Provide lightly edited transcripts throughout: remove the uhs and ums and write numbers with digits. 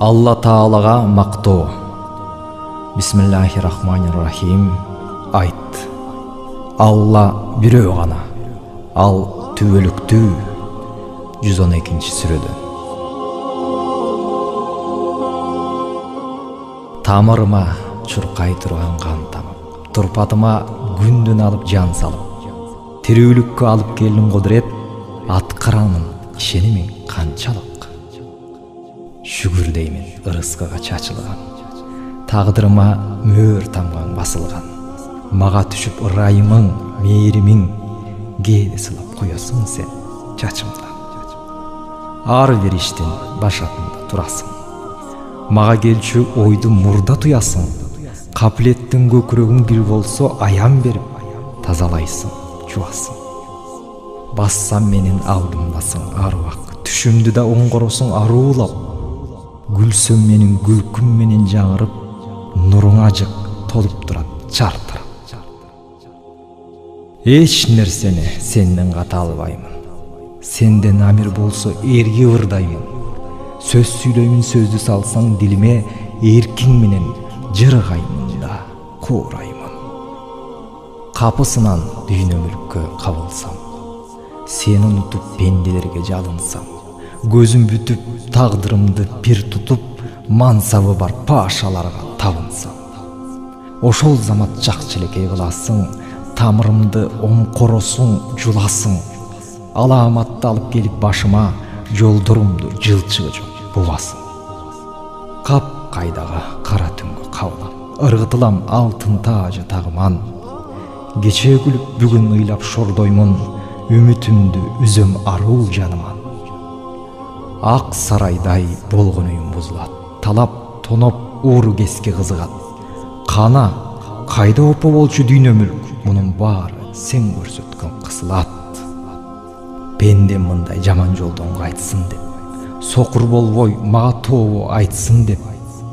Алла Таалага мактоо. Бисмиллахиррахманиррахим. Айт. Алла бирөө гана. Ал түбөлүктүү. 112-сүрөдөн. Тамырыма чуркай турган кан тамып, турпатыма күндүн алып жан салып, тирүүлүккө алып келдим кудурет, аткарамын ишенимиң канчалык. Шүгүр деймин ырыскыга чачылган, тагдырыма мөөр тамган басылган, мага түшүп ырайымың, мээримиң, кээде сылап коесуң сен чачымдан. Ар бир иштин башатында турасың, мага келчү ойду мурда туясың, капилеттин көкүрөгүң бир болсо аян берип, тазалайсың, жуасың. Бассам менин алдымдасың ар убак, түшүмдү да оңгоросуң аруулап, гүлсөм менин күлкүм менен жаңырып, нуруң ажык толуп турат чартырап. Эч нерсени сенден ката албаймын, сенден амир болсо эрги ырдаймын. Сөз сүйлөймүн, сөздү салсаң дилиме, эркиң менен жыргаймын да куураймын. Капысынан дүйнө мүлккө кабылсам, сени унутуп пенделерге жалынсам, көзүм бүтүп тагдырымды пир тутуп, мансабы бар пашаларга табынсам, ошол замат жакчы элекей кыласың, тамырымды оңкоросуң, жуласың. Аламатты алып келип башыма, жолдорумду жылчыгы жок бубасың. Кап кайдага кара түнгө кабылам, ыргытылам алтын таажы тагыман. Кечээ күлүп бүгүн ыйлап шордоймун, үмүтүмдү үзөм аруу жаныман. Ак сарайдай болгон үйүм бузулат, талап тоноп ууру кеске кызыгат. Кана кайда опо болчу дүйнө мүлк, мунун баары сен көрсөткөн кысылат. Пендем мындай жаман жолдон кайтсын деп, сокур болбой мага тообо айтсын деп,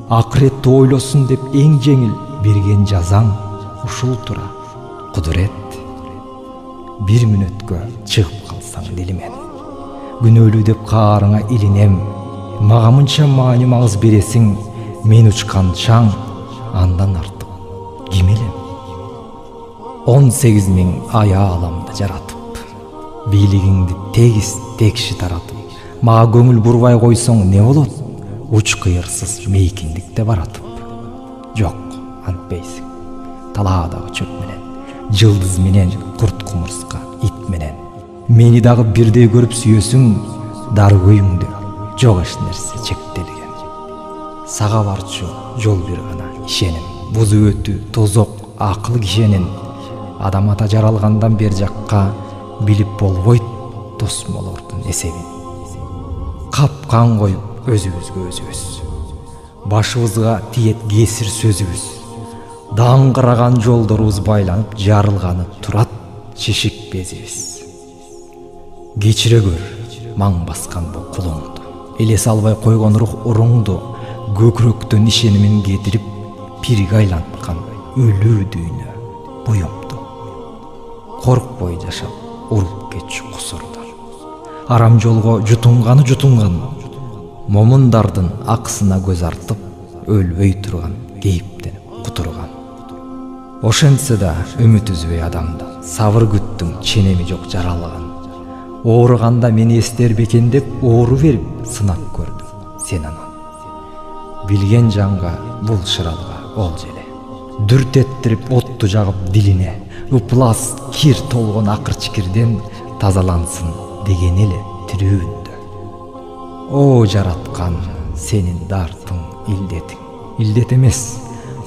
акыретти ойлосун деп эң жеңил берген жазаң ушул тура кудурет. Бир мүнөткө чыгып калсаң дилимен, күнөөлүү деп каарыңа илинем, мага мынча маани маңыз бересиң, мен учкан чаң, андан артык ким элем? 18 000 аяаламды жаратып, бийлигиңди тегиз текши таратып, мага көңүл бурбай койсоң не болот? Уч кыйырсыз мейкиндикте баратып. Жок, антпейсиң. Талаадагы чөп менен, жылдыз менен, курт кумурска, ит менен. Мени дагы бирдей көрүп сүйөсүң, дар көйүңдө жок эч нерсе чектелген. Сага барчу жол бир гана ишеним, бузу өтү тозок акыл кишенин. Адам ата жаралгандан бер жакка билип болбойт тосмолордун эсебин. Капкан коюп өзүбүзгө өзүбүз, башыбызга тиет кесир сөзүбүз. Даңгыраган жолдорубуз байланып, жарылганы турат шишик безибиз. Кечире көр маң баскан бу кулуңду, элес албай койгон рух уруңду, көкүрөктөн ишенимин кетирип, пирге айланткан өлүү дүйнө буюмду. Коркпой жашап, уруп кетчү кусурдан, арам жолго жутунган, момундардын акысына көз артып, өлбөй турган кейиптенип кутурган. Ошентсе да үмүт үзбөй адамдан, сабыр күттүң, ченеми жок жаралган. Ооруганда мени эстер бекен деп, оору берип сынап көрдүм сен анан. Билген жанга бул шыралга ол желе, дүрт эттирип отту жагып дилине, ыплас кир толгон акыр-чикирден тазалансын деген эле тирүүндө. О жараткан, сенин дартың илдетиң, илдет эмес,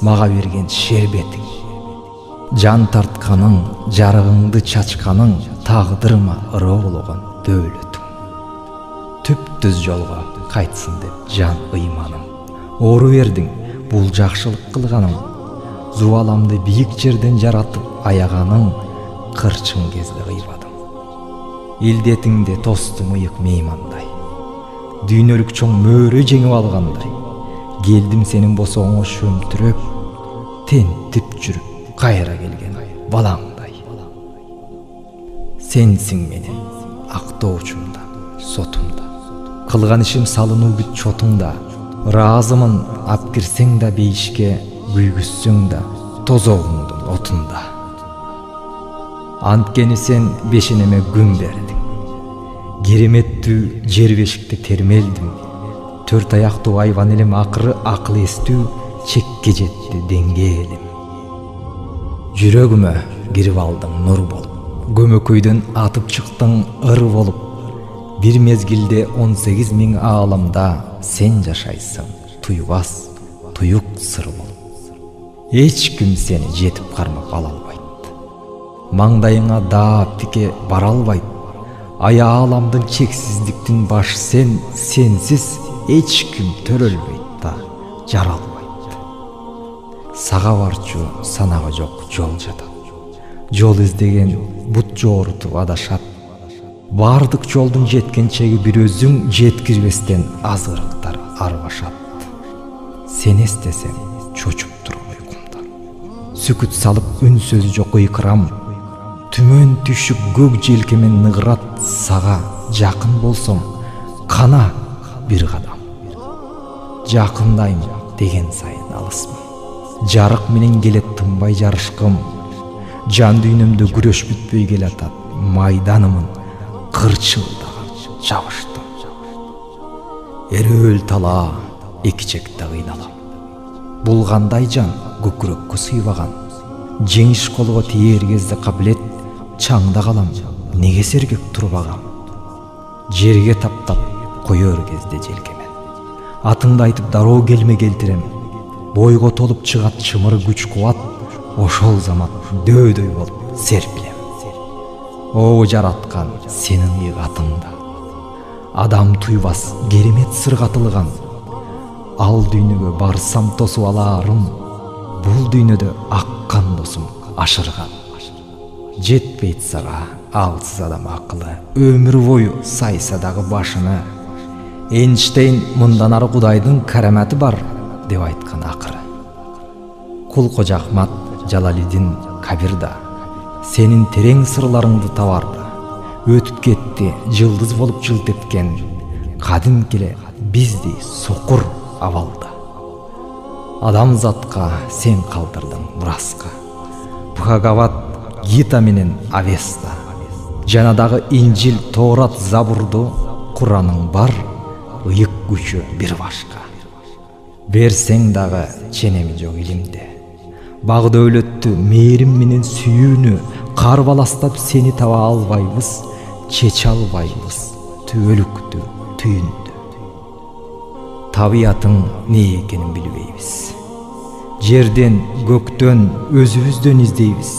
мага берген шербетиң. Жан тартканың, жарыгыңды чачканың, тагдырыма ыроологон дөөлөтүң. Түптүз жолго кайтсын деп жан ыйманым, оору бердиң, бул жакшылык кылганың. Зубаламды бийик жерден жаратып аяганың, кырчын кезде кыйбадым. Илдетиңде тостум ыйык меймандай, дүйнөлүк чоң мөөрө жеңип алгандай. Келдим сенин босооңо шөмтүрөп, тентип жүрүп кайра келген балаңдай. Сенсиң менин актоочумда, сотумда, кылган ишим салынуу бүт чотуңда. Ыраазымын ап кирсең да бейишке, күйгүзсөң да тозогуңдун отунда. Анткени сен бешенеме күн бердиң. Кереметтүү жер бешикте термелдим. Төрт аяктуу айван элем акыры акыл эстүү чекке жетти деңгээлим. Жүрөгүмө кирип алдың нур болуп, көмөкөйдөн атып чыктың ыр болуп. Бир мезгилде 18.000 ааламда сен жашайсың, туйбас, туюк сыр болуп. Эч ким сени жетип кармап ала албайт. Маңдайыңа даа пике бара албайт. Ая ааламдын чексиздиктин башы сен, сенсиз эч ким төрөлбөйт да жаралбайт. Сага барчу санагы жок жол жатат. Жол издеген бут жоорутуп адашат. Бардык жолдун жеткен чеги бир өзүң жеткирбестен азырыктар арбашат. Сени эстесем чочуп туруп уйкумдан. Сүкүт салып үн сөзү жок ыйкырам. Түмөн түшүп көк желкемен ныгырат. Сага жакын болсоң кана бир кадам. Жакындайм деген сайын алысмын. Жарык менен келет тынбай жарышкым. Жан дүйнөмдө күрөш бүтпөй келатат. Майданымын кырчылдаган жабыштым. Эрөөл талаа эки чекте кыйналам. Булгандай жан көкүрөккө сыйбаган. Жеңиш колго тиер кезде кабилет чаңда калам. Неге сергек турбагам? Жерге таптап коёр кезде желкемен. Атыңды айтып дароо келме келтирем. Бойго толуп чыгат чымыр күч кубат. Ошол замат дөйдөй болуп серпилем. О жараткан сенин ыйгатыңда. Адам туйбас керемет сыргатылган. Ал дүйнөгө барсам тосуп аларым. Бул дүйнөдө аккан досум ашырган. Жетпейт сага алсыз адам акылы. Өмүр бою сайса дагы башыны. Эйнштейн мындан ары Кудайдын караматы бар деп айткан акыры. Кул Кожо Ахмат Жалалидин Кабирда сенин терең сырларыңды табарды. Өтүп кетти жылдыз болуп жылт эткен. Кадим келе бизди сокур абалда. Адамзатка сен калтырдың мураска. Бхагават Гита менен Авеста. Жана дагы Инжил, Тоорат, Забурду, Кураның бар, ыйык күчү бир башка. Берсең дагы ченеми жок илимде. Баг дөөлөттү, мээрим менен сүйүүнү карбаластап сени таба албайбыз, чече албайбыз түбөлүктү, түйүндү. Табиятың не экенин билбейбиз. Жерден, көктөн, өзүбүздөн издейбиз.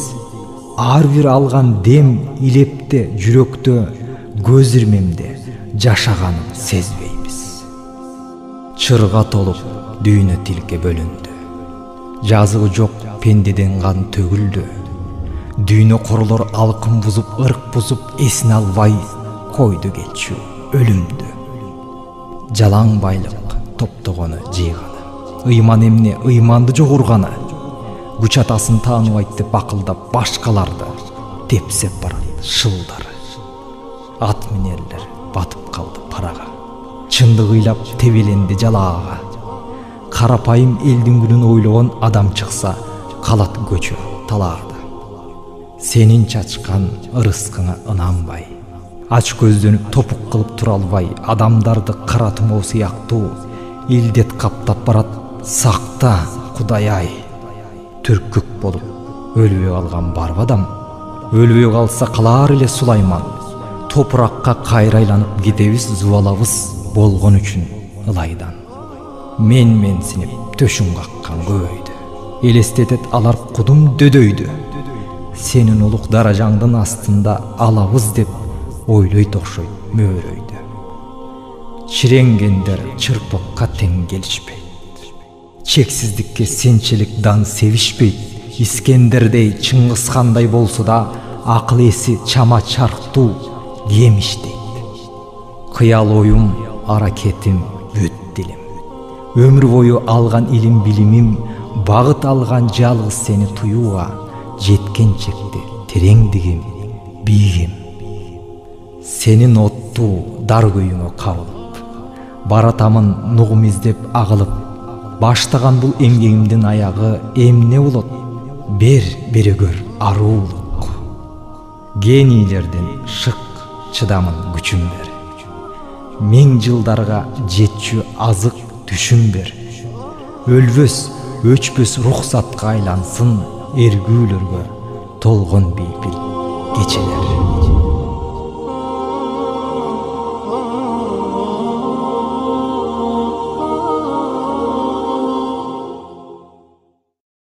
Ар бир алган дем илепте, жүрөктө, көз ирмемде жашаганын сезбейбиз. Чырга толуп дүйнө тилке бөлүндү. Жазыгы жок пендеден кан төгүлдү. Дүйнө королор алкын бузуп, ырк бузуп, эсин албай койду келчү өлүмдү. Жалаң байлык топтогону жыйганы. Ыйман эмне, ыйманды жогурганы. Күч атасын тааныбайт деп бакылдап башкаларды тепсеп барат шылдары. Ат минерлер батып калды парага. Чындык ыйлап тебеленди жалаага. Карапайым элдин күнүн ойлогон адам чыкса калат көчө талаада. Сенин чачкан ырыскыңа ынанбай, ач көздөнүп топук кылып тура албай, адамдарды кара тумоо сыяктуу илдет каптап барат. Сакта Кудай-ай. Түркүк болуп өлбөй калган барбы адам? Өлбөй калса калар эле Сулайман. Топуракка кайра айланып кетебиз, зубалабыз болгон үчүн ылайдан. Менсинип төшүң каккан көбөйдү. Элестетет алар кудум дөдөйдү. Сенин улук даражаңдын астында алабыз деп ойлойт окшойт мөөрөйдү. Чиренгендер чырпыкка тең келишпейт. Чексиздикке сенчелик дан севишпейт. Искендердей, Чыңгызхандай болсо да акыл эси чама чарктуу кемиштейт. Кыял оюм, аракетим, бүт дилим. Өмүр бою алган илим билимим, багыт алган жалгыз сени туюуга, жеткен чекте тереңдигим, биигим. Сенин оттуу дар күйүңө кабылып, баратамын нугум издеп агылып, баштаган бул эмгегимдин аягы эмне болот? Бер берегөр аруулук. Генийлердин шык чыдамын күчүн бер. Миң жылдарга жетчү азык түшүн бер. Өлбөс, өчпөс рухсатка айлансын эргүүлөргө толгон бейпил.